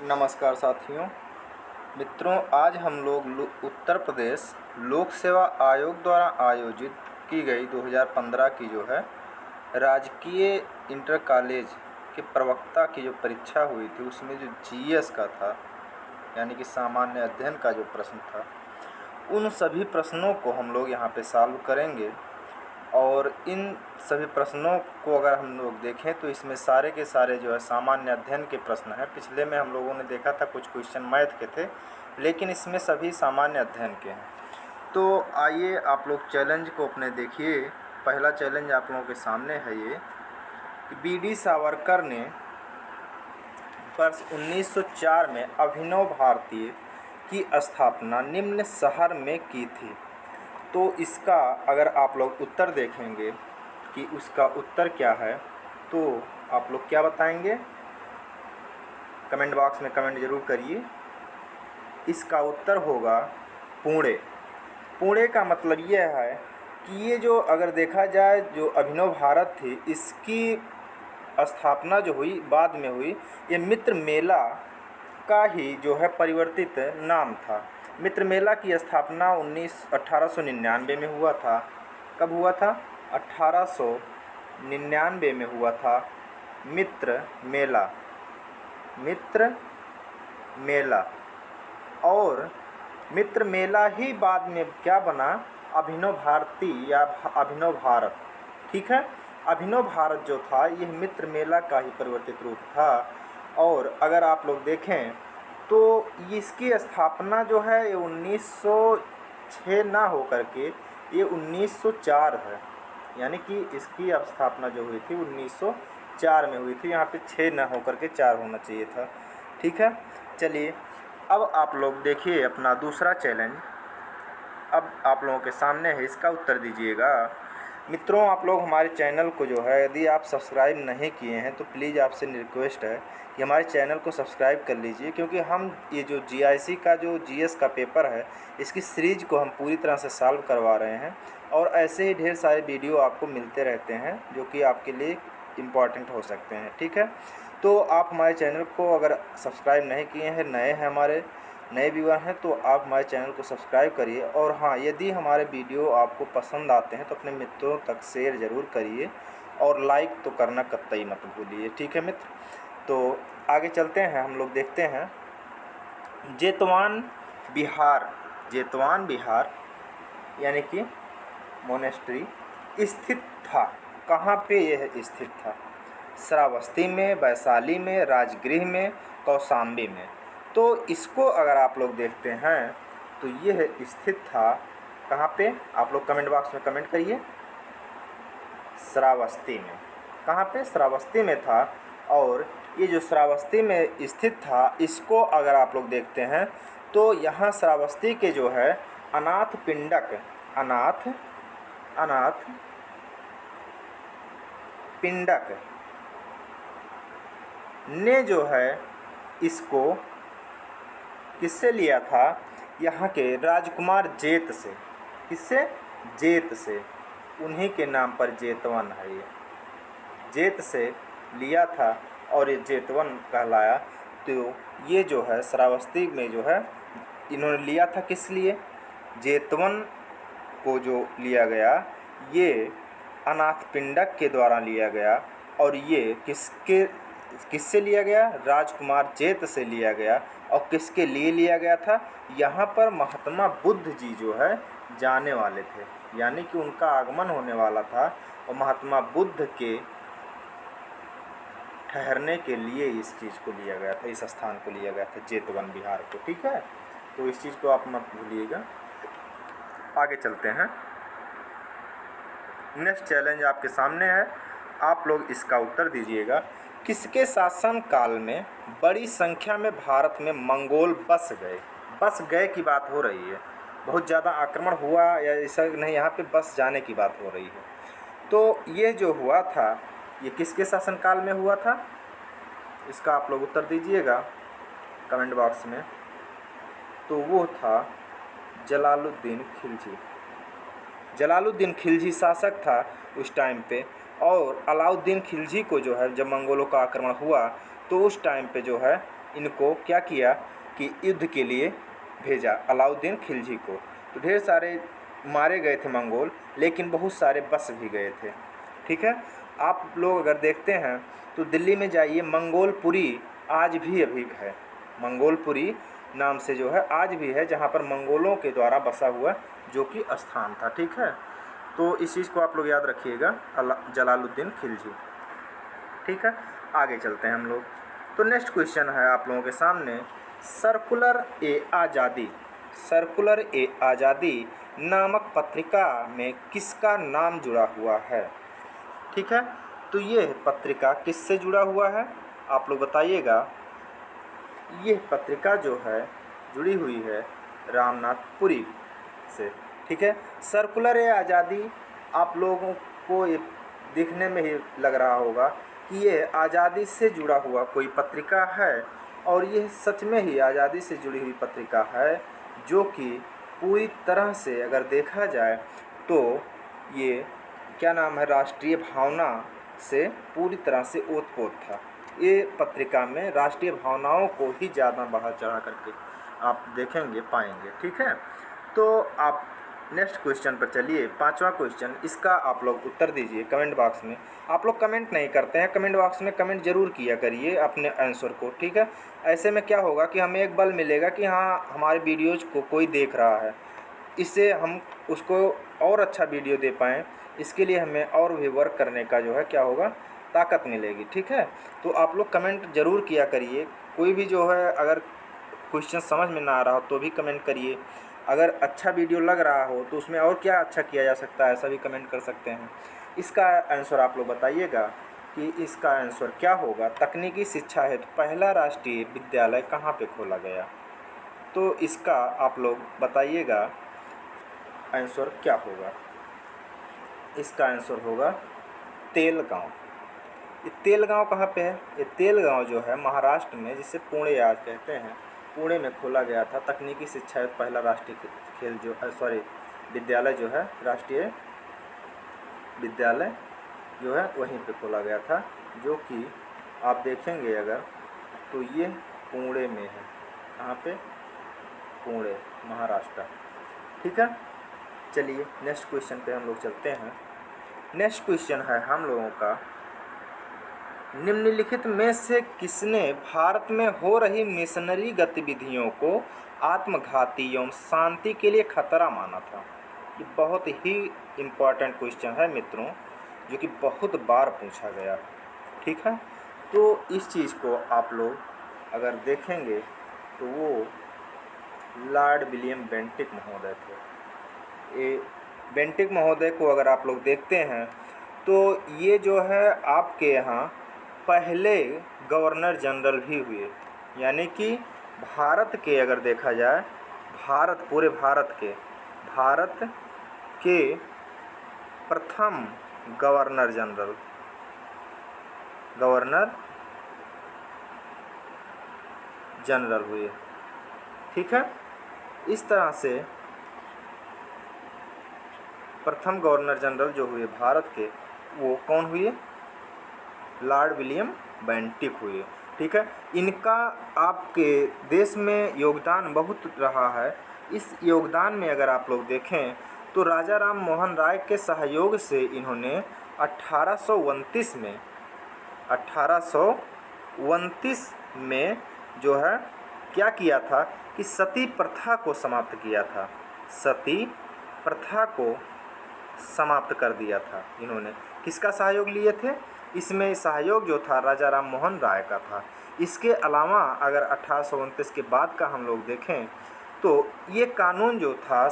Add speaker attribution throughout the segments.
Speaker 1: नमस्कार साथियों मित्रों, आज हम लोग उत्तर प्रदेश लोक सेवा आयोग द्वारा आयोजित की गई 2015 की जो है राजकीय इंटर कॉलेज के प्रवक्ता की जो परीक्षा हुई थी उसमें जो जीएस का था यानी कि सामान्य अध्ययन का जो प्रश्न था, उन सभी प्रश्नों को हम लोग यहाँ पे सॉल्व करेंगे। और इन सभी प्रश्नों को अगर हम लोग देखें तो इसमें सारे के सारे जो है सामान्य अध्ययन के प्रश्न हैं। पिछले में हम लोगों ने देखा था कुछ क्वेश्चन मैथ के थे, लेकिन इसमें सभी सामान्य अध्ययन के हैं। तो आइए आप लोग चैलेंज को अपने देखिए। पहला चैलेंज आप लोगों के सामने है ये कि बी.डी. सावरकर ने वर्ष 1904 में अभिनव भारतीय की स्थापना निम्न शहर में की थी। तो इसका अगर आप लोग उत्तर देखेंगे कि उसका उत्तर क्या है, तो आप लोग क्या बताएंगे? कमेंट बॉक्स में कमेंट ज़रूर करिए। इसका उत्तर होगा पुणे। पुणे का मतलब यह है कि ये जो अगर देखा जाए जो अभिनव भारत थी, इसकी स्थापना जो हुई बाद में हुई, ये मित्र मेला का ही जो है परिवर्तित नाम था। मित्र मेला की स्थापना 1899 में हुआ था। कब हुआ था? 1899 में हुआ था मित्र मेला। और मित्र मेला ही बाद में क्या बना? अभिनव भारती या अभिनव भारत। ठीक है, अभिनव भारत जो था यह मित्र मेला का ही परिवर्तित रूप था। और अगर आप लोग देखें तो इसकी स्थापना जो है ये 1906 ना हो करके ये 1904 है। यानी कि इसकी स्थापना जो हुई थी 1904 में हुई थी। यहाँ पे 6 ना हो करके 4 होना चाहिए था। ठीक है, चलिए अब आप लोग देखिए अपना दूसरा चैलेंज अब आप लोगों के सामने है, इसका उत्तर दीजिएगा। मित्रों, आप लोग हमारे चैनल को जो है यदि आप सब्सक्राइब नहीं किए हैं तो प्लीज़ आपसे रिक्वेस्ट है कि हमारे चैनल को सब्सक्राइब कर लीजिए, क्योंकि हम ये जो जीआईसी का जो जीएस का पेपर है इसकी सीरीज को हम पूरी तरह से सॉल्व करवा रहे हैं। और ऐसे ही ढेर सारे वीडियो आपको मिलते रहते हैं जो कि आपके लिए इम्पॉर्टेंट हो सकते हैं। ठीक है, तो आप हमारे चैनल को अगर सब्सक्राइब नहीं किए हैं, नए हैं, हमारे नए व्यूअर हैं, तो आप हमारे चैनल को सब्सक्राइब करिए। और हाँ, यदि हमारे वीडियो आपको पसंद आते हैं तो अपने मित्रों तक शेयर ज़रूर करिए और लाइक तो करना कतई मत भूलिए। ठीक है मित्र, तो आगे चलते हैं। हम लोग देखते हैं जेतवान बिहार यानी कि मोनेस्ट्री स्थित था। कहाँ पे यह स्थित था? श्रावस्ती में, वैशाली में, राजगृह में, कौशाम्बी में। तो इसको अगर आप लोग देखते हैं तो यह स्थित था कहाँ पे? आप लोग कमेंट बॉक्स में कमेंट करिए। श्रावस्ती में। कहाँ पे? श्रावस्ती में था। और ये जो श्रावस्ती में स्थित था, इसको अगर आप लोग देखते हैं तो यहाँ श्रावस्ती के जो है अनाथ पिंडक ने जो है इसको किससे लिया था? यहाँ के राजकुमार जेत से। किससे? जेत से। उन्हीं के नाम पर जेतवन है। ये जेत से लिया था और ये जेतवन कहलाया। तो ये जो है श्रावस्ती में जो है इन्होंने लिया था, किस लिए? जेतवन को जो लिया गया ये अनाथ पिंडक के द्वारा लिया गया। और ये किससे लिया गया? राजकुमार जेत से लिया गया। और किसके लिए लिया गया था? यहाँ पर महात्मा बुद्ध जी जो है जाने वाले थे, यानी कि उनका आगमन होने वाला था। और महात्मा बुद्ध के ठहरने के लिए इस चीज़ को लिया गया था, इस स्थान को लिया गया था, जेतवन बिहार को। ठीक है, तो इस चीज़ को आप मत भूलिएगा। आगे चलते हैं। नेक्स्ट चैलेंज आपके सामने है, आप लोग इसका उत्तर दीजिएगा। किसके शासन काल में बड़ी संख्या में भारत में मंगोल बस गए की बात हो रही है। बहुत ज़्यादा आक्रमण हुआ या ऐसा नहीं, यहाँ पे बस जाने की बात हो रही है। तो ये जो हुआ था ये किसके शासन काल में हुआ था? इसका आप लोग उत्तर दीजिएगा कमेंट बॉक्स में। तो वो था जलालुद्दीन खिलजी शासक था उस टाइम पे। और अलाउद्दीन खिलजी को जो है जब मंगोलों का आक्रमण हुआ तो उस टाइम पे जो है इनको क्या किया कि युद्ध के लिए भेजा अलाउद्दीन खिलजी को। तो ढेर सारे मारे गए थे मंगोल, लेकिन बहुत सारे बस भी गए थे। ठीक है, आप लोग अगर देखते हैं तो दिल्ली में जाइए, मंगोलपुरी आज भी अभी है। मंगोलपुरी नाम से जो है आज भी है, जहाँ पर मंगोलों के द्वारा बसा हुआ जो कि स्थान था। ठीक है, तो इस चीज़ को आप लोग याद रखिएगा, जलालुद्दीन खिलजी। ठीक है, आगे चलते हैं हम लोग। तो नेक्स्ट क्वेश्चन है आप लोगों के सामने, सर्कुलर ए आज़ादी। सर्कुलर ए आज़ादी नामक पत्रिका में किसका नाम जुड़ा हुआ है? ठीक है, तो ये पत्रिका किससे जुड़ा हुआ है आप लोग बताइएगा। ये पत्रिका जो है जुड़ी हुई है रामनाथपुरी से। ठीक है, सर्कुलर ए आज़ादी आप लोगों को ये दिखने में ही लग रहा होगा कि ये आज़ादी से जुड़ा हुआ कोई पत्रिका है, और ये सच में ही आज़ादी से जुड़ी हुई पत्रिका है, जो कि पूरी तरह से अगर देखा जाए तो ये क्या नाम है, राष्ट्रीय भावना से पूरी तरह से ओतप्रोत था। ये पत्रिका में राष्ट्रीय भावनाओं को ही ज़्यादा बढ़ा चढ़ा करके आप देखेंगे पाएंगे। ठीक है, तो आप नेक्स्ट क्वेश्चन पर चलिए। 5वां क्वेश्चन, इसका आप लोग उत्तर दीजिए कमेंट बॉक्स में। आप लोग कमेंट नहीं करते हैं, कमेंट बॉक्स में कमेंट जरूर किया करिए अपने आंसर को। ठीक है, ऐसे में क्या होगा कि हमें एक बल मिलेगा कि हाँ हमारे वीडियोज़ को कोई देख रहा है, इससे हम उसको और अच्छा वीडियो दे पाएँ, इसके लिए हमें और भी वर्क करने का जो है क्या होगा, ताकत मिलेगी। ठीक है, तो आप लोग कमेंट ज़रूर किया करिए। कोई भी जो है अगर क्वेश्चन समझ में ना आ रहा हो तो भी कमेंट करिए। अगर अच्छा वीडियो लग रहा हो तो उसमें और क्या अच्छा किया जा सकता है, ऐसा भी कमेंट कर सकते हैं। इसका आंसर आप लोग बताइएगा कि इसका आंसर क्या होगा। तकनीकी शिक्षा हेतु पहला राष्ट्रीय विद्यालय कहाँ पे खोला गया? तो इसका आप लोग बताइएगा आंसर क्या होगा। इसका आंसर होगा तेलगांव। ये तेलगांव कहाँ पे है? ये तेलगांव जो है महाराष्ट्र में, जिसे पुणे आज कहते हैं, पुणे में खोला गया था। तकनीकी शिक्षा पहला राष्ट्रीय खेल जो विद्यालय जो है, राष्ट्रीय विद्यालय जो है वहीं पे खोला गया था, जो कि आप देखेंगे अगर तो ये पुणे में है। कहाँ पे? पुणे, महाराष्ट्र। ठीक है, चलिए नेक्स्ट क्वेश्चन पे हम लोग चलते हैं। नेक्स्ट क्वेश्चन है हम लोगों का, निम्नलिखित में से किसने भारत में हो रही मिशनरी गतिविधियों को आत्मघाती एवं शांति के लिए खतरा माना था? ये बहुत ही इम्पॉर्टेंट क्वेश्चन है मित्रों, जो कि बहुत बार पूछा गया। ठीक है, तो इस चीज़ को आप लोग अगर देखेंगे तो वो लॉर्ड विलियम बेंटिक महोदय थे। ये बेंटिक महोदय को अगर आप लोग देखते हैं तो ये जो है आपके यहाँ पहले गवर्नर जनरल भी हुए, यानी कि भारत के अगर देखा जाए, पूरे भारत के प्रथम गवर्नर जनरल हुए। ठीक है, इस तरह से प्रथम गवर्नर जनरल जो हुए भारत के, वो कौन हुए? लॉर्ड विलियम बेंटिक हुए। ठीक है, इनका आपके देश में योगदान बहुत रहा है। इस योगदान में अगर आप लोग देखें तो राजा राम मोहन राय के सहयोग से इन्होंने 1829 में जो है क्या किया था कि सती प्रथा को समाप्त किया था। सती प्रथा को समाप्त कर दिया था इन्होंने। किसका सहयोग लिए थे? इसमें सहयोग जो था राजा राम मोहन राय का था। इसके अलावा अगर 1829 के बाद का हम लोग देखें तो ये कानून जो था,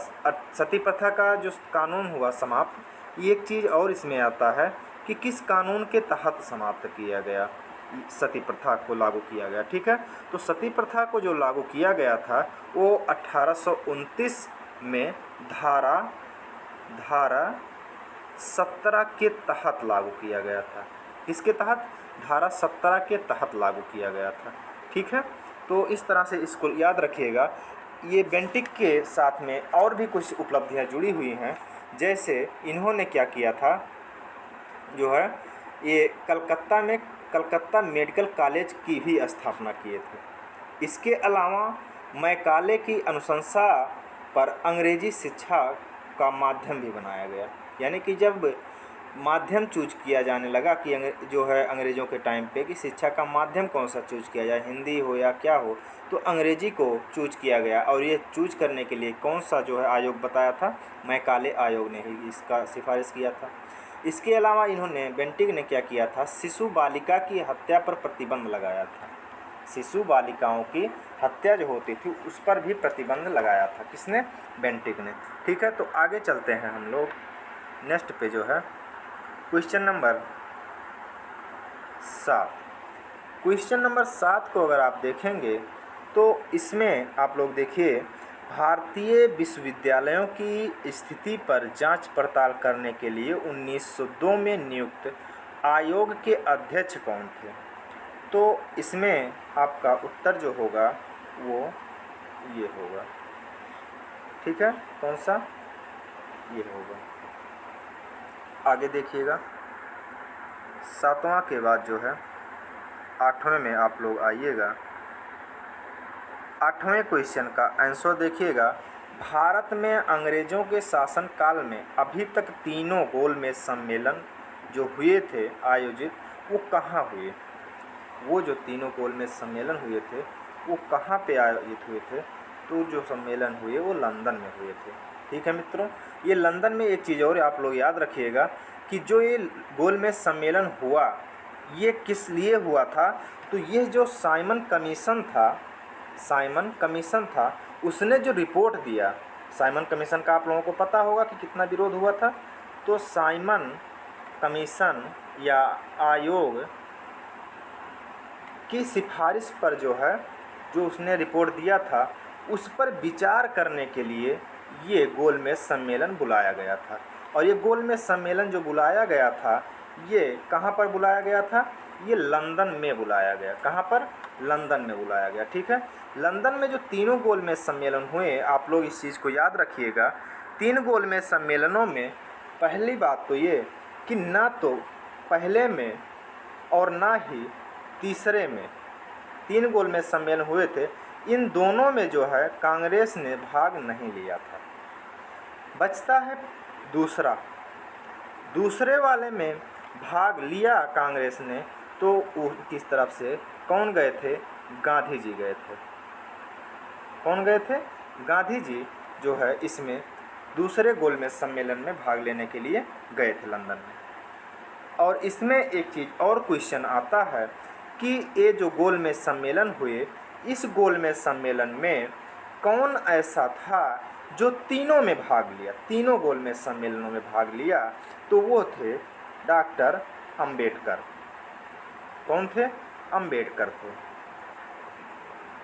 Speaker 1: सती प्रथा का जो कानून हुआ समाप्त, ये एक चीज़ और इसमें आता है कि किस कानून के तहत समाप्त किया गया, सती प्रथा को लागू किया गया। ठीक है, तो सती प्रथा को जो लागू किया गया था वो 1829 में धारा 17 के तहत लागू किया गया था। किसके तहत? धारा 17 के तहत लागू किया गया था। ठीक है, तो इस तरह से इसको याद रखिएगा। ये बेंटिक के साथ में और भी कुछ उपलब्धियां जुड़ी हुई हैं। जैसे इन्होंने क्या किया था, जो है ये कलकत्ता मेडिकल कॉलेज की भी स्थापना किए थे। इसके अलावा मैकाले की अनुशंसा पर अंग्रेजी शिक्षा का माध्यम भी बनाया गया। यानी कि जब माध्यम चूज किया जाने लगा कि जो है अंग्रेज़ों के टाइम पे कि शिक्षा का माध्यम कौन सा चूज किया जाए, हिंदी हो या क्या हो, तो अंग्रेजी को चूज किया गया। और ये चूज करने के लिए कौन सा जो है आयोग बताया था, मैकाले आयोग ने ही इसका सिफारिश किया था। इसके अलावा इन्होंने बेंटिक ने क्या किया था, शिशु बालिका की हत्या पर प्रतिबंध लगाया था। शिशु बालिकाओं की हत्या जो होती थी उस पर भी प्रतिबंध लगाया था। किसने? बेंटिक ने। ठीक है, तो आगे चलते हैं हम लोग नेक्स्ट पे जो है क्वेश्चन नंबर 7। क्वेश्चन नंबर 7 को अगर आप देखेंगे तो इसमें आप लोग देखिए, भारतीय विश्वविद्यालयों की स्थिति पर जांच पड़ताल करने के लिए 1902 में नियुक्त आयोग के अध्यक्ष कौन थे? तो इसमें आपका उत्तर जो होगा वो ये होगा। ठीक है, कौन सा? ये होगा। आगे देखिएगा, 7वां के बाद जो है 8वें में आप लोग आइएगा। 8वें क्वेश्चन का आंसर देखिएगा, भारत में अंग्रेज़ों के शासन काल में अभी तक तीनों गोलमेज सम्मेलन जो हुए थे आयोजित, वो कहाँ हुए? वो जो तीनों गोलमेज सम्मेलन हुए थे वो कहाँ पे आयोजित हुए थे? तो जो सम्मेलन हुए वो लंदन में हुए थे। ठीक है मित्रों, ये लंदन में एक चीज़ और आप लोग याद रखिएगा कि जो ये गोलमेज सम्मेलन हुआ ये किस लिए हुआ था? तो ये जो साइमन कमीशन था उसने जो रिपोर्ट दिया, साइमन कमीशन का आप लोगों को पता होगा कि कितना विरोध हुआ था। तो साइमन कमीशन या आयोग की सिफारिश पर जो है जो उसने रिपोर्ट दिया था उस पर विचार करने के लिए ये गोलमेज सम्मेलन बुलाया गया था। और ये गोलमेज सम्मेलन जो बुलाया गया था ये कहाँ पर बुलाया गया था? ये लंदन में बुलाया गया। कहाँ पर? लंदन में बुलाया गया। ठीक है, लंदन में जो तीनों गोलमेज सम्मेलन हुए, आप लोग इस चीज़ को याद रखिएगा। 3 गोलमेज सम्मेलनों में पहली बात तो ये कि ना तो पहले में और ना ही तीसरे में 3 गोलमेज सम्मेलन हुए थे, इन दोनों में जो है कांग्रेस ने भाग नहीं लिया था। बचता है दूसरे वाले में भाग लिया कांग्रेस ने, तो किस तरफ से कौन गए थे? गांधी जी गए थे। कौन गए थे? गांधी जी जो है इसमें दूसरे गोलमेज सम्मेलन में भाग लेने के लिए गए थे लंदन में। और इसमें एक चीज़ और क्वेश्चन आता है कि ये जो गोलमेज सम्मेलन हुए, इस गोलमेज सम्मेलन में कौन ऐसा था जो तीनों में भाग लिया, तीनों गोलमेज सम्मेलनों में भाग लिया? तो वो थे डॉक्टर अंबेडकर। कौन थे? अंबेडकर थे।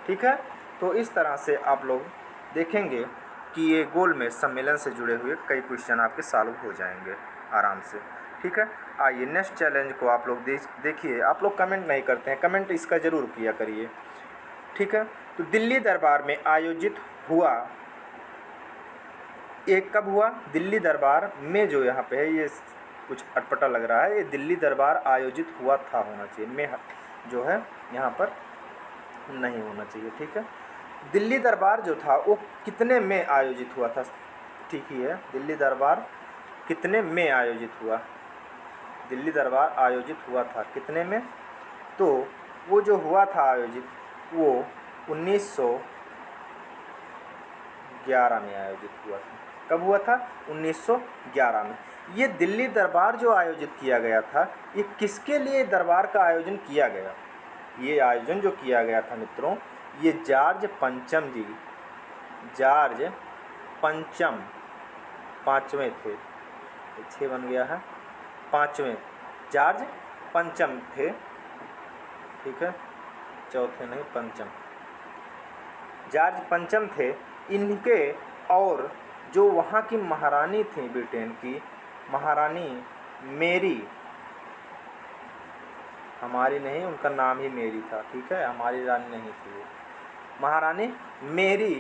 Speaker 1: ठीक है, तो इस तरह से आप लोग देखेंगे कि ये गोलमेज सम्मेलन से जुड़े हुए कई क्वेश्चन आपके सॉल्व हो जाएंगे आराम से। ठीक है, आइए नेक्स्ट चैलेंज को आप लोग देखिए। आप लोग कमेंट नहीं करते हैं, कमेंट इसका ज़रूर किया करिए। ठीक है, तो दिल्ली दरबार में आयोजित हुआ, एक कब हुआ? दिल्ली दरबार में जो यहाँ पे है ये कुछ अटपटा लग रहा है, ये दिल्ली दरबार आयोजित हुआ था, होना चाहिए, में जो है यहाँ पर नहीं होना चाहिए। ठीक है, दिल्ली दरबार जो था वो कितने में आयोजित हुआ था? ठीक ही है, दिल्ली दरबार कितने में आयोजित हुआ? दिल्ली दरबार आयोजित हुआ था कितने में? तो वो जो हुआ था आयोजित वो 1911 में आयोजित हुआ था। कब हुआ था? 1911 में। ये दिल्ली दरबार जो आयोजित किया गया था, ये किसके लिए दरबार का आयोजन किया गया? ये आयोजन जो किया गया था मित्रों, ये जॉर्ज पंचम जी, जॉर्ज पंचम 5वें थे, 6 बन गया है, 5वें जॉर्ज पंचम थे। ठीक है, चौथे नहीं, पंचम जॉर्ज पंचम थे। इनके और जो वहाँ की महारानी थी, ब्रिटेन की महारानी मेरी, हमारी नहीं, उनका नाम ही मेरी था। ठीक है, हमारी रानी नहीं थी वो, महारानी मेरी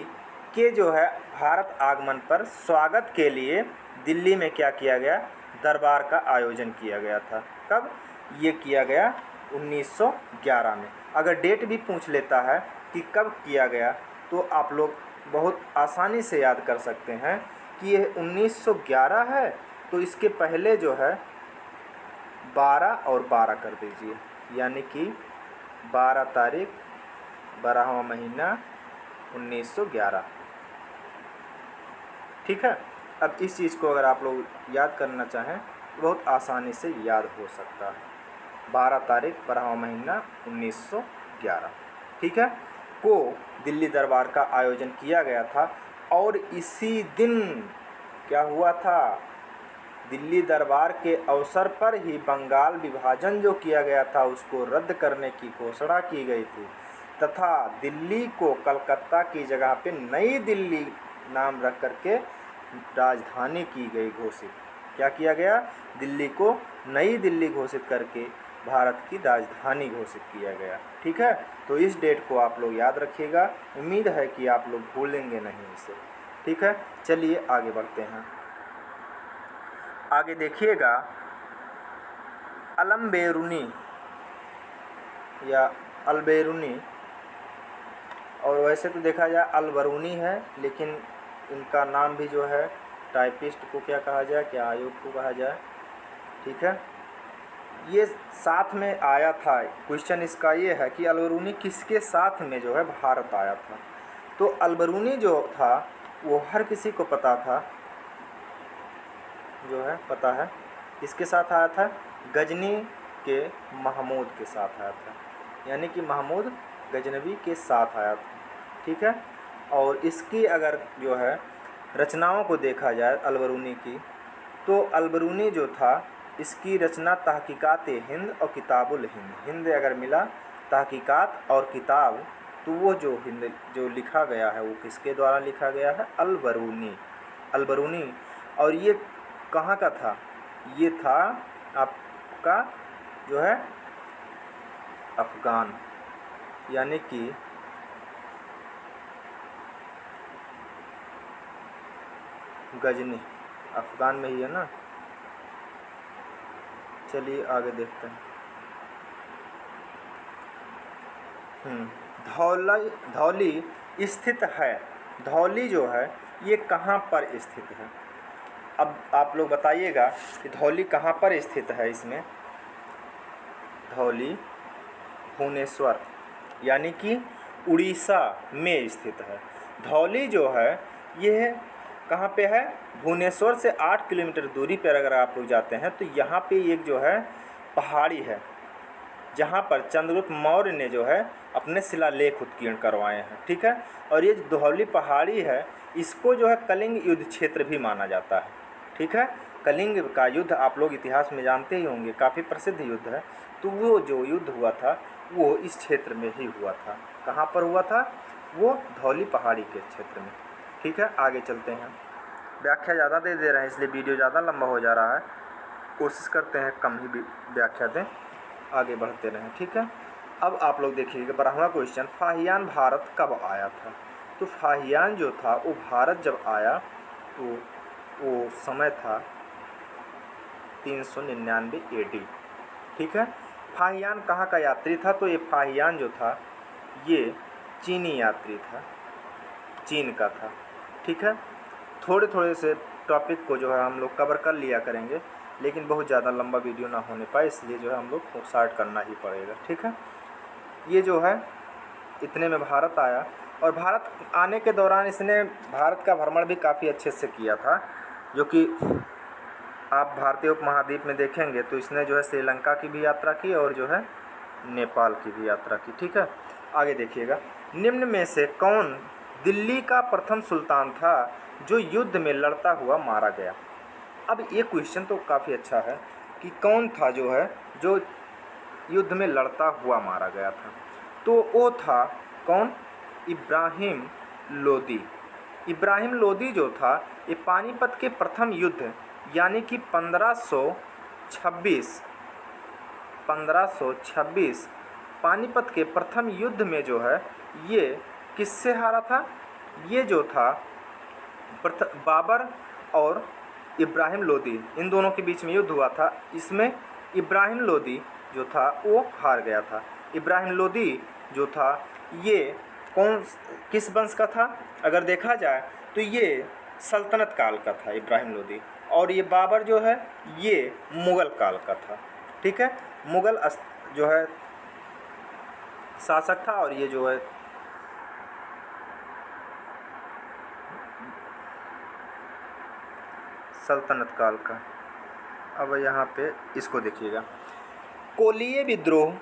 Speaker 1: के जो है भारत आगमन पर स्वागत के लिए दिल्ली में क्या किया गया? दरबार का आयोजन किया गया था। कब ये किया गया? 1911 में। अगर डेट भी पूछ लेता है कि कब किया गया तो आप लोग बहुत आसानी से याद कर सकते हैं कि यह 1911 है, तो इसके पहले जो है 12 और 12 कर दीजिए, यानी कि 12 तारीख 12वां महीना 1911। ठीक है। अब इस चीज़ को अगर आप लोग याद करना चाहें तो बहुत आसानी से याद हो सकता है। 12 तारीख 12वां महीना 1911, ठीक है, को दिल्ली दरबार का आयोजन किया गया था। और इसी दिन क्या हुआ था? दिल्ली दरबार के अवसर पर ही बंगाल विभाजन जो किया गया था उसको रद्द करने की घोषणा की गई थी तथा दिल्ली को कलकत्ता की जगह पे नई दिल्ली नाम रख करके राजधानी की गई घोषित। क्या किया गया? दिल्ली को नई दिल्ली घोषित करके भारत की राजधानी घोषित किया गया। ठीक है, तो इस डेट को आप लोग याद रखिएगा। उम्मीद है कि आप लोग भूलेंगे नहीं इसे। ठीक है, चलिए आगे बढ़ते हैं। आगे देखिएगा, अलम-बेरूनी या अलबेरूनी, और वैसे तो देखा जाए अलबरूनी है, लेकिन इनका नाम भी जो है टाइपिस्ट को क्या कहा जाए, क्या आयोग को कहा जाए। ठीक है, ये साथ में आया था। क्वेश्चन इसका ये है कि अलबरूनी किसके साथ में जो है भारत आया था? तो अलबरूनी जो था वो हर किसी को पता था, जो है पता है किसके साथ आया था? गजनी के महमूद के साथ आया था, यानी कि महमूद गजनवी के साथ आया था। ठीक है, और इसकी अगर जो है रचनाओं को देखा जाए अलबरूनी की, तो अलबरूनी जो था इसकी रचना तहकीकात हिंद और किताबुल हिंद, हिंद अगर मिला तहकीकात और किताब, तो वो जो हिंद जो लिखा गया है वो किसके द्वारा लिखा गया है? अलबरूनी, अलबरूनी। और ये कहाँ का था? ये था आपका जो है अफ़गान, यानी कि गजनी अफ़गान में ही है ना। चलिए आगे देखते हैं। धौली स्थित है। धौली जो है ये कहाँ पर स्थित है? अब आप लोग बताइएगा कि धौली कहाँ पर स्थित है। इसमें धौली भुवनेश्वर यानी कि उड़ीसा में स्थित है। धौली जो है ये कहाँ पे है? भुवनेश्वर से 8 किलोमीटर दूरी पर अगर आप लोग जाते हैं तो यहाँ पे एक जो है पहाड़ी है, जहाँ पर चंद्रगुप्त मौर्य ने जो है अपने शिलालेख उत्कीर्ण करवाए हैं। ठीक है, और ये धौली पहाड़ी है, इसको जो है कलिंग युद्ध क्षेत्र भी माना जाता है। ठीक है, कलिंग का युद्ध आप लोग इतिहास में जानते ही होंगे, काफ़ी प्रसिद्ध युद्ध है। तो वो जो युद्ध हुआ था वो इस क्षेत्र में ही हुआ था। कहाँ पर हुआ था? वो धौली पहाड़ी के क्षेत्र में। ठीक है, आगे चलते हैं। व्याख्या ज़्यादा दे रहे हैं इसलिए वीडियो ज़्यादा लंबा हो जा रहा है, कोशिश करते हैं कम ही व्याख्या दें, आगे बढ़ते रहें। ठीक है, अब आप लोग देखिएगा 12वां क्वेश्चन, फाहियान भारत कब आया था? तो फाहियान जो था वो भारत जब आया तो वो समय था 399 AD। ठीक है, फाहियान कहाँ का यात्री था? तो ये फाहियान जो था ये चीनी यात्री था, चीन का था। ठीक है, थोड़े थोड़े से टॉपिक को जो है हम लोग कवर कर लिया करेंगे, लेकिन बहुत ज़्यादा लंबा वीडियो ना होने पाए इसलिए जो है हम लोग को स्टार्ट करना ही पड़ेगा। ठीक है, ये जो है इतने में भारत आया, और भारत आने के दौरान इसने भारत का भ्रमण भी काफ़ी अच्छे से किया था, जो कि आप भारतीय उपमहाद्वीप में देखेंगे तो इसने जो है श्रीलंका की भी यात्रा की और जो है नेपाल की भी यात्रा की। ठीक है, आगे देखिएगा, निम्न में से कौन दिल्ली का प्रथम सुल्तान था जो युद्ध में लड़ता हुआ मारा गया? अब ये क्वेश्चन तो काफ़ी अच्छा है कि कौन था जो है जो युद्ध में लड़ता हुआ मारा गया था? तो वो था कौन? इब्राहिम लोदी। इब्राहिम लोदी जो था ये पानीपत के प्रथम युद्ध यानी कि 1526 पानीपत के प्रथम युद्ध में जो है ये किससे हारा था? ये जो था बाबर और इब्राहिम लोदी, इन दोनों के बीच में युद्ध हुआ था। इसमें इब्राहिम लोदी जो था वो हार गया था। इब्राहिम लोदी जो था ये किस वंश का था? अगर देखा जाए तो ये सल्तनत काल का था इब्राहिम लोदी, और ये बाबर जो है ये मुग़ल काल का था। ठीक है, मुग़ल जो है शासक था, और ये जो है सल्तनत काल का। अब यहाँ पे इसको देखिएगा, कोलीय विद्रोह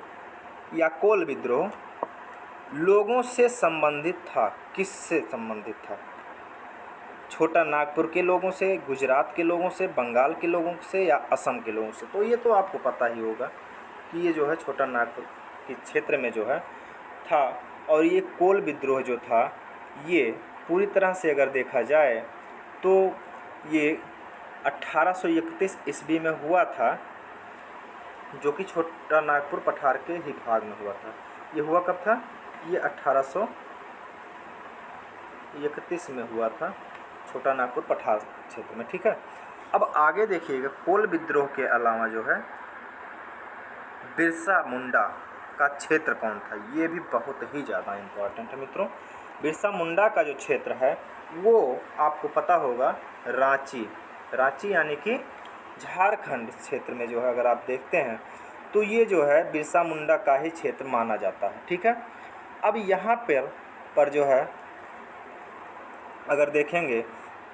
Speaker 1: या कोल विद्रोह लोगों से संबंधित था। किससे संबंधित था? छोटा नागपुर के लोगों से, गुजरात के लोगों से, बंगाल के लोगों से या असम के लोगों से? तो ये तो आपको पता ही होगा कि ये जो है छोटा नागपुर के क्षेत्र में जो है था। और ये कोल विद्रोह जो था ये पूरी तरह से अगर देखा जाए तो ये 1831 ईस्वी में हुआ था, जो कि छोटा नागपुर पठार के ही भाग में हुआ था। ये हुआ कब था? ये 1831 में हुआ था, छोटा नागपुर पठार क्षेत्र में। ठीक है, अब आगे देखिएगा, कोल विद्रोह के अलावा जो है बिरसा मुंडा का क्षेत्र कौन था? ये भी बहुत ही ज़्यादा इम्पोर्टेंट है मित्रों। बिरसा मुंडा का जो क्षेत्र है वो आपको पता होगा रांची, रांची यानी कि झारखंड क्षेत्र में जो है अगर आप देखते हैं तो ये जो है बिरसा मुंडा का ही क्षेत्र माना जाता है। ठीक है, अब यहाँ पर जो है अगर देखेंगे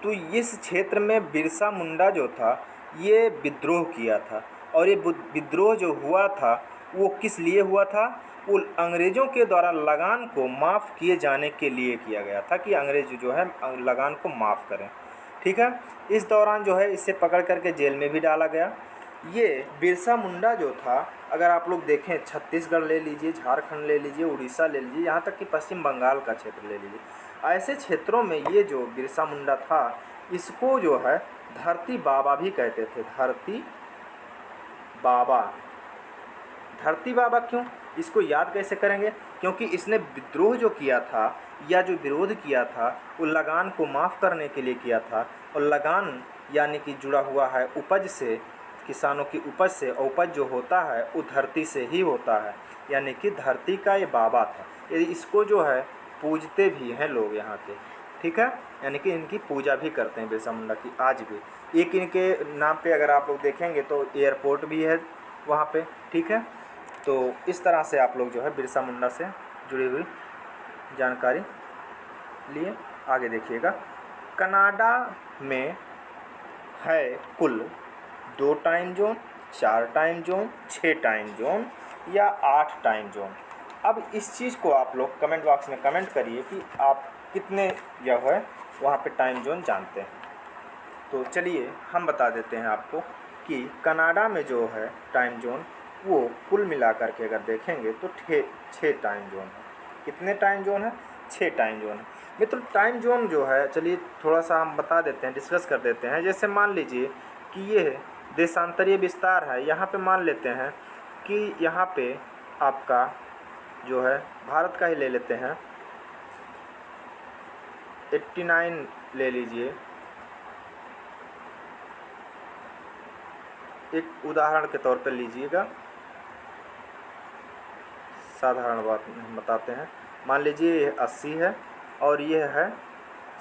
Speaker 1: तो इस क्षेत्र में बिरसा मुंडा जो था ये विद्रोह किया था, और ये विद्रोह जो हुआ था वो किस लिए हुआ था? वो अंग्रेज़ों के द्वारा लगान को माफ़ किए जाने के लिए किया गया था कि अंग्रेज जो है लगान को माफ़ करें। ठीक है, इस दौरान जो है इसे पकड़ करके जेल में भी डाला गया। ये बिरसा मुंडा जो था, अगर आप लोग देखें, छत्तीसगढ़ ले लीजिए, झारखंड ले लीजिए, उड़ीसा ले लीजिए, यहाँ तक कि पश्चिम बंगाल का क्षेत्र ले लीजिए, ऐसे क्षेत्रों में ये जो बिरसा मुंडा था इसको जो है धरती बाबा भी कहते थे। धरती बाबा, धरती बाबा क्यों? इसको याद कैसे करेंगे? क्योंकि इसने विद्रोह जो किया था या जो विरोध किया था वो लगान को माफ़ करने के लिए किया था, और लगान यानी कि जुड़ा हुआ है उपज से, किसानों की उपज से, और उपज जो होता है वो धरती से ही होता है, यानी कि धरती का ये बाबा था। इसको जो है पूजते भी हैं लोग यहाँ के। ठीक है, यानी कि इनकी पूजा भी करते हैं बिरसा मुंडा की आज भी। एक इनके नाम पे अगर आप लोग देखेंगे तो एयरपोर्ट भी है वहाँ पे। ठीक है, तो इस तरह से आप लोग जो है बिरसा मुंडा से जुड़ी हुई जानकारी लिए। आगे देखिएगा, कनाडा में है कुल 2 time zone, 4 time zone, 6 time zone या 8 टाइम जोन। अब इस चीज़ को आप लोग कमेंट बॉक्स में कमेंट करिए कि आप कितने जो है वहाँ पे टाइम जोन जानते हैं। तो चलिए हम बता देते हैं आपको कि कनाडा में जो है टाइम जोन वो कुल मिलाकर के अगर देखेंगे तो 6 टाइम जोन है। कितने टाइम जोन है? 6 टाइम जोन है मित्रों। टाइम जोन जो है, चलिए थोड़ा सा हम बता देते हैं, डिस्कस कर देते हैं। जैसे मान लीजिए कि ये देशांतरीय विस्तार है, यहाँ पे मान लेते हैं कि यहाँ पे आपका जो है भारत का ही ले लेते हैं, 89 ले लीजिए, एक उदाहरण के तौर पर लीजिएगा, साधारण बात हम बताते हैं। मान लीजिए ये 80 है और ये है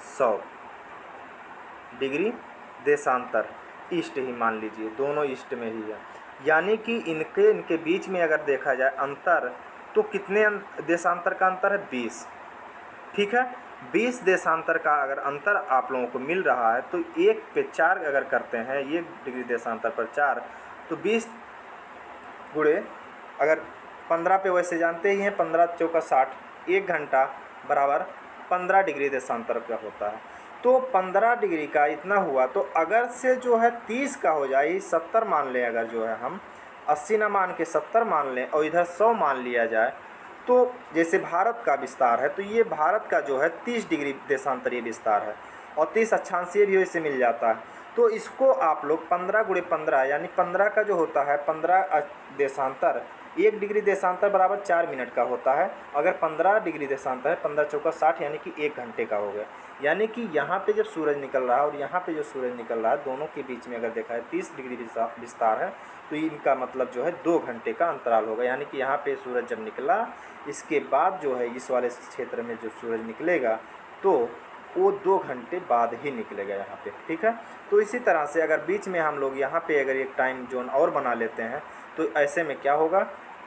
Speaker 1: 100 डिग्री देशांतर, ईस्ट ही मान लीजिए, दोनों ईस्ट में ही है। यानी कि इनके बीच में अगर देखा जाए अंतर तो कितने देशांतर का अंतर है? 20। ठीक है, 20 देशांतर का अगर अंतर आप लोगों को मिल रहा है तो 1 पे 4 अगर करते हैं, 1 डिग्री देशांतर पर 4, तो 20 गुणे अगर 15 पे वैसे जानते ही हैं, 15 चौका 60, 1 घंटा बराबर 15 डिग्री देशांतर का होता है। तो 15 डिग्री का इतना हुआ, तो अगर से जो है 30 का हो जाए, 70 मान लें, अगर जो है हम 80 ना मान के 70 मान लें और इधर 100 मान लिया जाए, तो जैसे भारत का विस्तार है तो ये भारत का जो है 30 डिग्री देशांतरीय विस्तार है, और 30 अक्षांशीय भी इससे मिल जाता है। तो इसको आप लोग 15 गुणे 15 यानी 15 का जो होता है 15 देशांतर 1 डिग्री देशांतर बराबर 4 मिनट का होता है। अगर 15 डिग्री देशांतर है, 15 चौका 60 यानी कि 1 घंटे का हो गया। यानी कि यहाँ पे जब सूरज निकल रहा है और यहाँ पे जो सूरज निकल रहा है, दोनों के बीच में अगर देखा है 30 डिग्री विस्तार है, तो इनका मतलब जो है 2 घंटे का अंतराल होगा। यानी कि यहाँ पे सूरज जब निकला, इसके बाद जो है इस वाले क्षेत्र में जो सूरज निकलेगा तो वो 2 घंटे बाद ही निकलेगा यहाँ पे, ठीक है। तो इसी तरह से अगर बीच में हम लोग यहाँ पे अगर एक टाइम जोन और बना लेते हैं, तो ऐसे में क्या होगा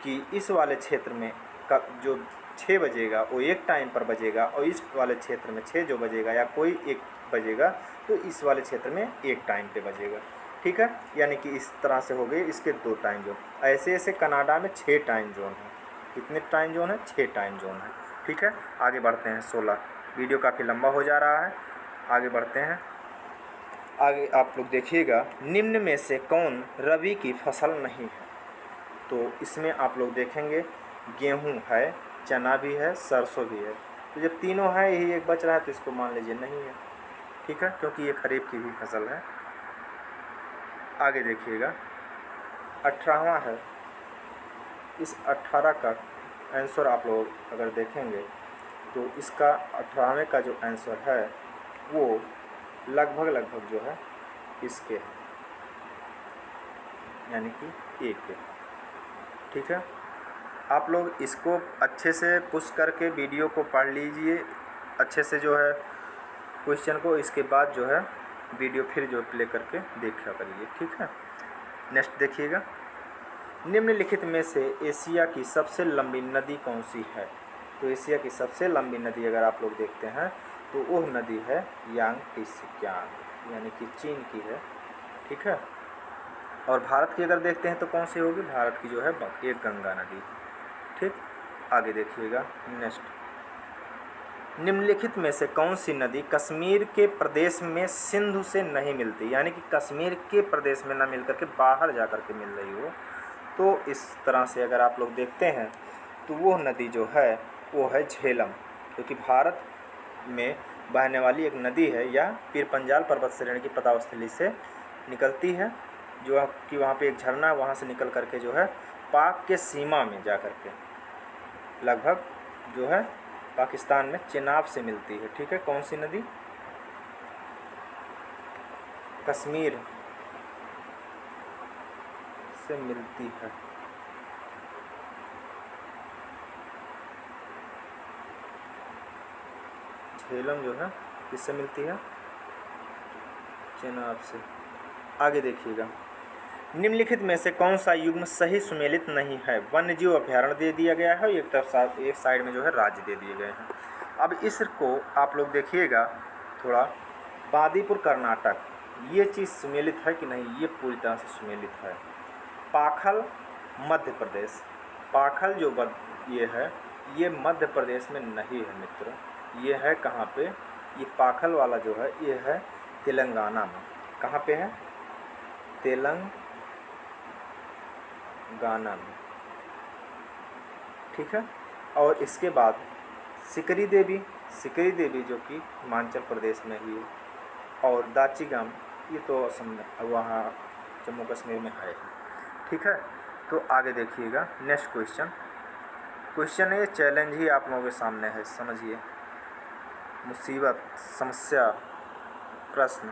Speaker 1: कि इस वाले क्षेत्र में का जो 6 बजेगा वो एक टाइम पर बजेगा, और इस वाले क्षेत्र में 6 जो बजेगा या कोई एक बजेगा, तो इस वाले क्षेत्र में एक टाइम पे बजेगा, ठीक है। यानी कि इस तरह से हो गए इसके 2 टाइम जोन। ऐसे ऐसे कनाडा में 6 टाइम जोन है। कितने टाइम जोन है? 6 टाइम जोन है, ठीक है। आगे बढ़ते हैं 16। वीडियो काफ़ी लंबा हो जा रहा है, आगे बढ़ते हैं। आगे आप लोग देखिएगा, निम्न में से कौन रबी की फसल नहीं है? तो इसमें आप लोग देखेंगे गेहूं है, चना भी है, सरसों भी है। तो जब तीनों है, यही एक बच रहा है, तो इसको मान लीजिए नहीं है, ठीक है, क्योंकि ये खरीफ की भी फसल है। आगे देखिएगा 18वां है। इस 18 का आंसर आप लोग अगर देखेंगे तो इसका 18वें का जो आंसर है वो लगभग जो है इसके है, यानी कि एक है, ठीक है। आप लोग इसको अच्छे से पुश करके वीडियो को पढ़ लीजिए अच्छे से जो है क्वेश्चन को, इसके बाद जो है वीडियो फिर जो प्ले करके देखा करिए, ठीक है। नेक्स्ट देखिएगा, निम्नलिखित में से एशिया की सबसे लंबी नदी कौन सी है? तो एशिया की सबसे लंबी नदी अगर आप लोग देखते हैं तो वह नदी है यांगत्से, यानी कि चीन की है, ठीक है। और भारत की अगर देखते हैं तो कौन सी होगी? भारत की जो है एक गंगा नदी, ठीक। आगे देखिएगा नेक्स्ट, निम्नलिखित में से कौन सी नदी कश्मीर के प्रदेश में सिंधु से नहीं मिलती? यानी कि कश्मीर के प्रदेश में ना मिल करके बाहर जा कर के मिल रही हो। तो इस तरह से अगर आप लोग देखते हैं तो वो नदी जो है वो है झेलम, क्योंकि भारत में बहने वाली एक नदी है, या पीर पंजाल पर्वत श्रेणी की पदावस्थली से निकलती है, जो कि वहाँ पे एक झरना है, वहाँ से निकल करके जो है पाक के सीमा में जा कर के लगभग जो है पाकिस्तान में चिनाब से मिलती है, ठीक है। कौन सी नदी? कश्मीर से मिलती है, झेलम जो है किससे मिलती है? चिनाब से। आगे देखिएगा, निम्नलिखित में से कौन सा युग्म सही सुमेलित नहीं है? वन्यजीव अभ्यारण्य दे दिया गया है, एक तरफ एक साइड में जो है राज्य दे दिए गए हैं। अब इसको आप लोग देखिएगा थोड़ा, बांदीपुर कर्नाटक, ये चीज़ सुमेलित है कि नहीं? ये पूरी तरह से सुमेलित है। पाखल मध्य प्रदेश, पाखल जो ये है ये मध्य प्रदेश में नहीं है मित्रों, ये है कहाँ पे? ये पाखल वाला जो है ये है तेलंगाना में। कहाँ पे है? तेलंगाना में, ठीक है। और इसके बाद सिकरी देवी, सिकरी देवी जो कि हिमाचल प्रदेश में ही है, और दाचीगाम ये तो असम में, वहाँ जम्मू कश्मीर में है, ठीक है। तो आगे देखिएगा नेक्स्ट क्वेश्चन है, चैलेंज ही आप लोगों के सामने है, समझिए। मुसीबत, समस्या, प्रश्न,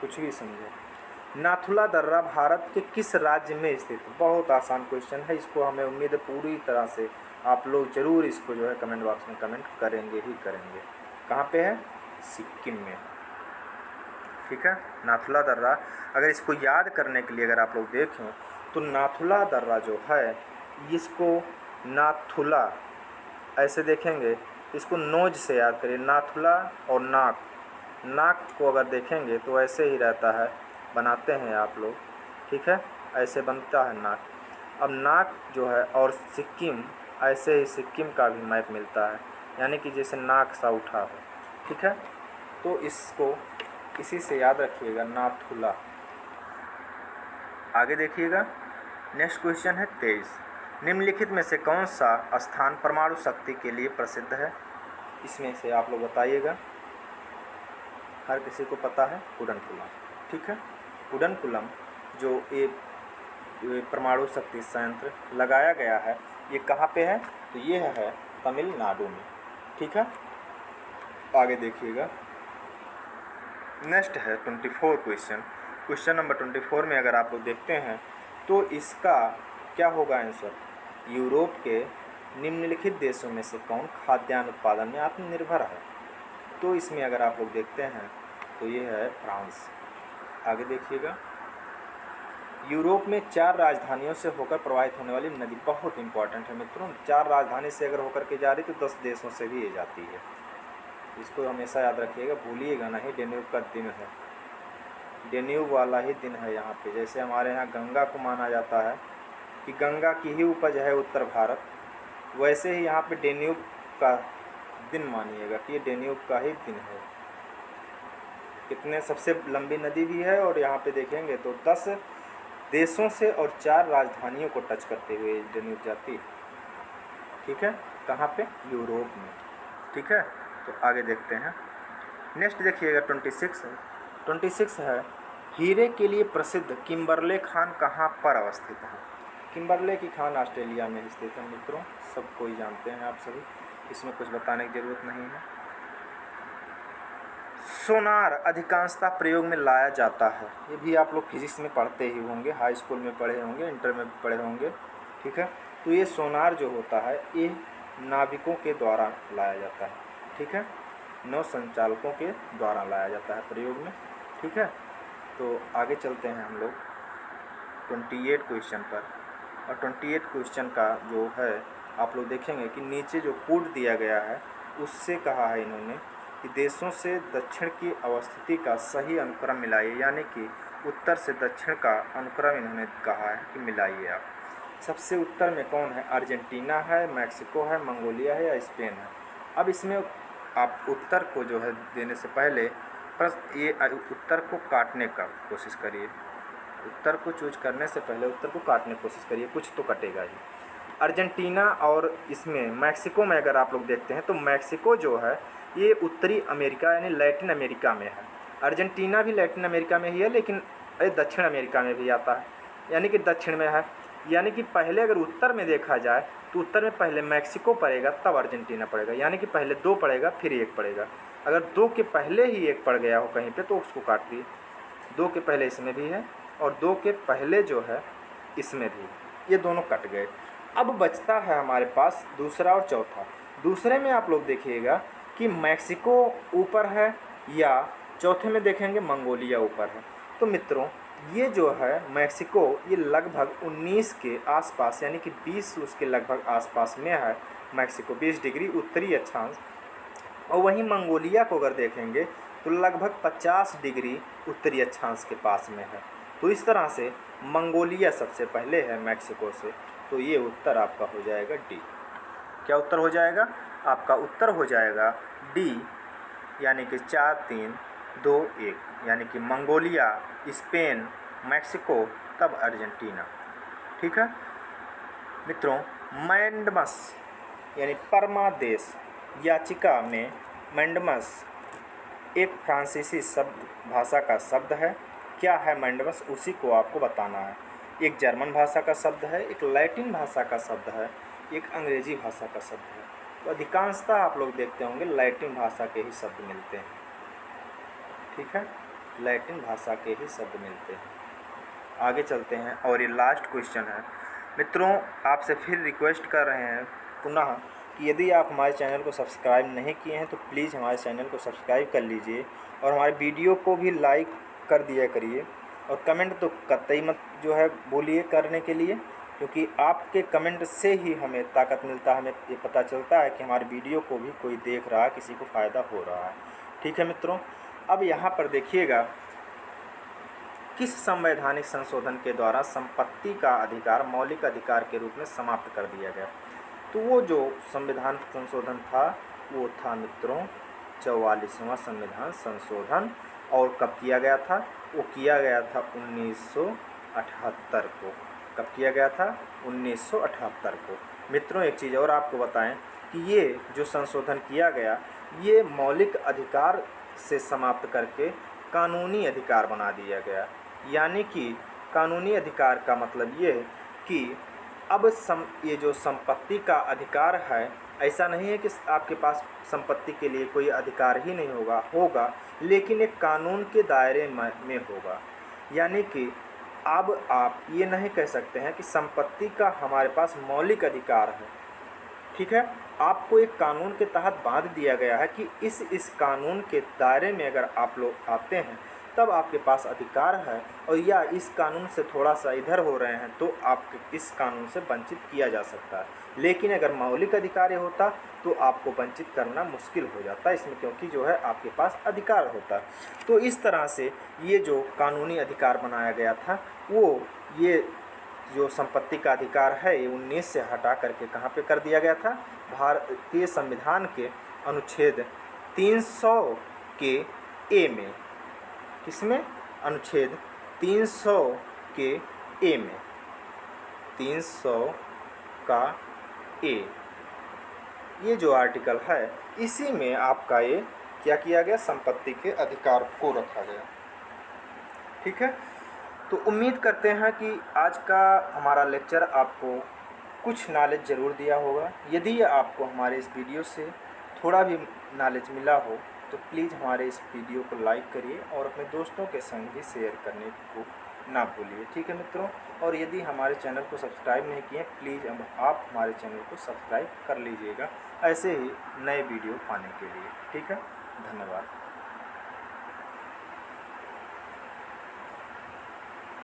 Speaker 1: कुछ भी समझे। नाथुला दर्रा भारत के किस राज्य में स्थित है? बहुत आसान क्वेश्चन है, इसको हमें उम्मीद है पूरी तरह से आप लोग ज़रूर इसको जो है कमेंट बॉक्स में कमेंट करेंगे ही करेंगे। कहाँ पे है? सिक्किम में, ठीक है। नाथुला दर्रा, अगर इसको याद करने के लिए अगर आप लोग देखें तो नाथुला दर्रा जो है इसको नाथुला ऐसे देखेंगे, इसको नोज से याद करिए, नाथुला और नाक, नाक को अगर देखेंगे तो ऐसे ही रहता है, बनाते हैं आप लोग, ठीक है, ऐसे बनता है नाक। अब नाक जो है और सिक्किम, ऐसे ही सिक्किम का भी मैप मिलता है, यानी कि जैसे नाक सा उठा हो, ठीक है। तो इसको इसी से याद रखिएगा, नाथुला। आगे देखिएगा नेक्स्ट क्वेश्चन है 23, निम्नलिखित में से कौन सा स्थान परमाणु शक्ति के लिए प्रसिद्ध है? इसमें से आप लोग बताइएगा, हर किसी को पता है, कुडनकुलम, ठीक है। कुडनकुलम जो ये परमाणु शक्ति संयंत्र लगाया गया है, ये कहाँ पे है? तो ये है तमिलनाडु में। ठीक है, आगे देखिएगा। नेक्स्ट है 24 क्वेश्चन। क्वेश्चन नंबर 24 में अगर आप लोग देखते हैं तो इसका क्या होगा आंसर? यूरोप के निम्नलिखित देशों में से कौन खाद्यान्न उत्पादन में आत्मनिर्भर है? तो इसमें अगर आप लोग देखते हैं तो ये है फ्रांस। आगे देखिएगा। यूरोप में 4 राजधानियों से होकर प्रवाहित होने वाली नदी, बहुत इंपॉर्टेंट है मित्रों। 4 राजधानी से अगर होकर के जा रही तो 10 देशों से भी ये जाती है, इसको हमेशा याद रखिएगा, भूलिएगा नहीं। डेन्यूब का दिन है, डेन्यूब वाला ही दिन है यहाँ पे। जैसे हमारे यहाँ गंगा को माना जाता है कि गंगा की ही उपज है उत्तर भारत, वैसे ही यहाँ पे डेन्यूब का दिन मानिएगा कि ये डेन्यूब का ही दिन है। कितने सबसे लंबी नदी भी है, और यहाँ पे देखेंगे तो 10 देशों से और 4 राजधानियों को टच करते हुए डेन्यूब जाती है। ठीक है, कहाँ पे? यूरोप में। ठीक है, तो आगे देखते हैं। नेक्स्ट देखिएगा 26 है। 26 है, हीरे के लिए प्रसिद्ध किम्बरले खान कहाँ पर अवस्थित है? किम्बरले की खान ऑस्ट्रेलिया में स्थित है मित्रों, सब कोई जानते हैं आप सभी, इसमें कुछ बताने की ज़रूरत नहीं है। सोनार अधिकांशतः प्रयोग में लाया जाता है, ये भी आप लोग फिजिक्स में पढ़ते ही होंगे, हाई स्कूल में पढ़े होंगे, इंटर में पढ़े होंगे। ठीक है, तो ये सोनार जो होता है ये नाविकों के द्वारा लाया जाता है। ठीक है, नौ संचालकों के द्वारा लाया जाता है प्रयोग में। ठीक है, तो आगे चलते हैं हम लोग 28 क्वेश्चन पर। और 28 क्वेश्चन का जो है आप लोग देखेंगे कि नीचे जो कोड दिया गया है उससे कहा है इन्होंने कि देशों से दक्षिण की अवस्थिति का सही अनुक्रम मिलाइए, यानी कि उत्तर से दक्षिण का अनुक्रम इन्होंने कहा है कि मिलाइए आप। सबसे उत्तर में कौन है? अर्जेंटीना है, मैक्सिको है, मंगोलिया है या स्पेन है? अब इसमें आप उत्तर को जो है देने से पहले ये उत्तर को काटने का कोशिश करिए। उत्तर को चूज करने से पहले उत्तर को काटने की कोशिश करिए, कुछ तो कटेगा ही। अर्जेंटीना और इसमें मैक्सिको में अगर आप लोग देखते हैं तो मैक्सिको जो है ये उत्तरी अमेरिका यानी लैटिन अमेरिका में है। अर्जेंटीना भी लैटिन अमेरिका में ही है, लेकिन दक्षिण अमेरिका में भी आता है, यानी कि दक्षिण में है। यानी कि पहले अगर उत्तर में देखा जाए तो उत्तर में पहले मैक्सिको पड़ेगा तब अर्जेंटीना पड़ेगा, यानी कि पहले 2 पड़ेगा फिर 1 पड़ेगा। अगर 2 के पहले ही 1 पड़ गया हो कहीं पे तो उसको काट दिए। 2 के पहले इसमें भी है और 2 के पहले जो है इसमें भी, ये दोनों कट गए। अब बचता है हमारे पास दूसरा और चौथा। दूसरे में आप लोग देखिएगा कि मैक्सिको ऊपर है या चौथे में देखेंगे मंगोलिया ऊपर है। तो मित्रों ये जो है मैक्सिको ये लगभग 19 के आसपास यानी कि 20 उसके लगभग आसपास में है मैक्सिको, 20 डिग्री उत्तरी अक्षांश। और वहीं मंगोलिया को अगर देखेंगे तो लगभग 50 डिग्री उत्तरी अक्षांश के पास में है। तो इस तरह से मंगोलिया सबसे पहले है मैक्सिको से, तो ये उत्तर आपका हो जाएगा डी। क्या उत्तर हो जाएगा? आपका उत्तर हो जाएगा डी, यानी कि 4, 3, 2, 1, यानी कि मंगोलिया, स्पेन, मैक्सिको तब अर्जेंटीना। ठीक है मित्रों, मैंडमस यानी परमादेश याचिका में मैंडमस एक फ्रांसीसी शब्द भाषा का शब्द है। क्या है मैंडमस? उसी को आपको बताना है। एक जर्मन भाषा का शब्द है, एक लैटिन भाषा का शब्द है, एक अंग्रेजी भाषा का शब्द है। तो अधिकांशतः आप लोग देखते होंगे लैटिन भाषा के ही शब्द मिलते हैं। ठीक है, लैटिन भाषा के ही शब्द मिलते हैं। आगे चलते हैं और ये लास्ट क्वेश्चन है मित्रों। आपसे फिर रिक्वेस्ट कर रहे हैं पुनः कि यदि आप हमारे चैनल को सब्सक्राइब नहीं किए हैं तो प्लीज़ हमारे चैनल को सब्सक्राइब कर लीजिए और हमारे वीडियो को भी लाइक कर दिया करिए। और कमेंट तो कतई मत जो है बोलिए करने के लिए, क्योंकि आपके कमेंट से ही हमें ताकत मिलता है, हमें ये पता चलता है कि हमारे वीडियो को भी कोई देख रहा है, किसी को फ़ायदा हो रहा है। ठीक है मित्रों, अब यहाँ पर देखिएगा किस संवैधानिक संशोधन के द्वारा संपत्ति का अधिकार मौलिक अधिकार के रूप में समाप्त कर दिया गया। तो वो जो संविधान संशोधन था वो था मित्रों 44वां संविधान संशोधन। और कब किया गया था? वो किया गया था 1978 को। कब किया गया था? 1978 को। मित्रों एक चीज़ और आपको बताएं कि ये जो संशोधन किया गया ये मौलिक अधिकार से समाप्त करके कानूनी अधिकार बना दिया गया। यानी कि कानूनी अधिकार का मतलब ये है कि अब ये जो संपत्ति का अधिकार है, ऐसा नहीं है कि आपके पास संपत्ति के लिए कोई अधिकार ही नहीं होगा, लेकिन एक कानून के दायरे में होगा। यानी कि अब आप ये नहीं कह सकते हैं कि संपत्ति का हमारे पास मौलिक अधिकार है, ठीक है। आपको एक कानून के तहत बांध दिया गया है कि इस कानून के दायरे में अगर आप लोग आते हैं तब आपके पास अधिकार है, और या इस कानून से थोड़ा सा इधर हो रहे हैं तो आपके इस कानून से वंचित किया जा सकता है। लेकिन अगर मौलिक अधिकार ये होता तो आपको वंचित करना मुश्किल हो जाता है इसमें, क्योंकि जो है आपके पास अधिकार होता। तो इस तरह से ये जो कानूनी अधिकार बनाया गया था, वो ये जो संपत्ति का अधिकार है ये 19 से हटा करके कहाँ पे कर दिया गया था, भारतीय संविधान के अनुच्छेद 300 के ए में। किसमें? अनुच्छेद 300 के ए में, 300 का ए, ये जो आर्टिकल है इसी में आपका ये क्या किया गया, संपत्ति के अधिकार को रखा गया, ठीक है। तो उम्मीद करते हैं कि आज का हमारा लेक्चर आपको कुछ नॉलेज ज़रूर दिया होगा। यदि आपको हमारे इस वीडियो से थोड़ा भी नॉलेज मिला हो तो प्लीज़ हमारे इस वीडियो को लाइक करिए और अपने दोस्तों के संग भी शेयर करने को ना भूलिए, ठीक है मित्रों। और यदि हमारे चैनल को सब्सक्राइब नहीं किए, प्लीज़ अब आप हमारे चैनल को सब्सक्राइब कर लीजिएगा ऐसे ही नए वीडियो पाने के लिए, ठीक है। धन्यवाद।